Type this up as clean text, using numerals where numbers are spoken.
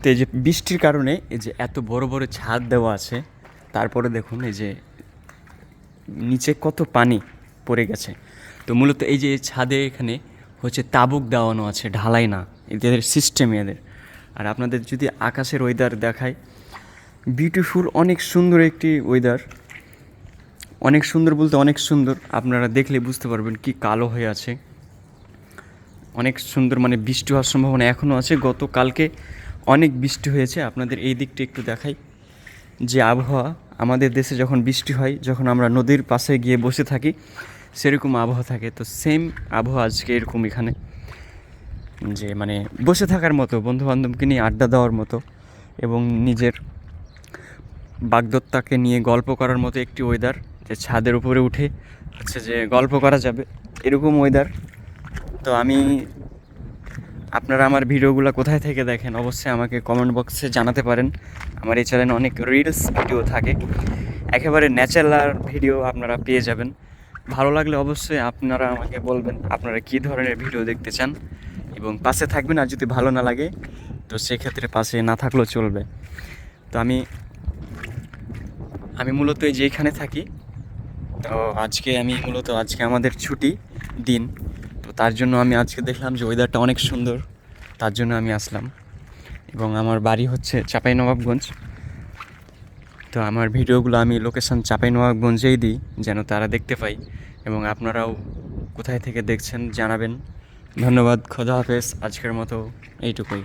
তো এই যে বৃষ্টির কারণে এই যে এত বড় বড় ছাদ দেওয়া আছে, তারপরে দেখুন এই যে নিচে কত পানি পড়ে গেছে। তো মূলত এই যে ছাদে এখানে হচ্ছে তাবুক দেওয়ানো আছে, ঢালাই না, এদের সিস্টেম এদের। আর আপনাদের যদি আকাশের ওয়েদার দেখায়, বিউটিফুল, অনেক সুন্দর একটি ওয়েদার। অনেক সুন্দর বলতে অনেক সুন্দর, আপনারা দেখলে বুঝতে পারবেন কি কালো হয়ে আছে। অনেক সুন্দর, মানে বৃষ্টি হওয়ার সম্ভাবনা এখনও আছে। গতকালকে অনেক বৃষ্টি হয়েছে। আপনাদের এই দিকটা একটু দেখাই, যে আবহাওয়া আমাদের দেশে যখন বৃষ্টি হয়, যখন আমরা নদীর পাশে গিয়ে বসে থাকি, সেরকম আবহাওয়া থাকে। তো সেম আবহাওয়া আজকে এরকম এখানে, যে মানে বসে থাকার মতো, বন্ধুবান্ধবকে নিয়ে আড্ডা দেওয়ার মতো এবং নিজের বাগদত্তাকে নিয়ে গল্প করার মতো একটি ওয়েদার, যে ছাদের উপরে উঠে হচ্ছে যে গল্প করা যাবে, এরকম ওয়েদার। তো আপনারা আমার ভিডিওগুলো কোথায় থেকে দেখেন অবশ্যই আমাকে কমেন্ট বক্সে জানাতে পারেন। আমার এই চ্যানেলে অনেক রিলস ভিডিও থাকে, একেবারে ন্যাচারাল ভিডিও আপনারা পেয়ে যাবেন। ভালো লাগলে অবশ্যই আপনারা আমাকে বলবেন আপনারা কী ধরনের ভিডিও দেখতে চান, এবং পাশে থাকবেন। আর যদি ভালো না লাগে তো সেক্ষেত্রে পাশে না থাকলেও চলবে। তো আমি মূলত এই যে এখানে থাকি। তো আজকে আমাদের ছুটি দিন। তো তার জন্য আমি আজকে দেখলাম যে ওয়েদারটা অনেক সুন্দর, তার জন্য আমি আসলাম। এবং আমার বাড়ি হচ্ছে চাঁপাইনবাবগঞ্জ। তো আমার ভিডিওগুলো আমি লোকেশান চাঁপাইনবাবগঞ্জেই দিই, যেন তারা দেখতে পাই। এবং আপনারাও কোথায় থেকে দেখছেন জানাবেন। ধন্যবাদ, খোদা হাফেজ, আজকের মতো এইটুকুই।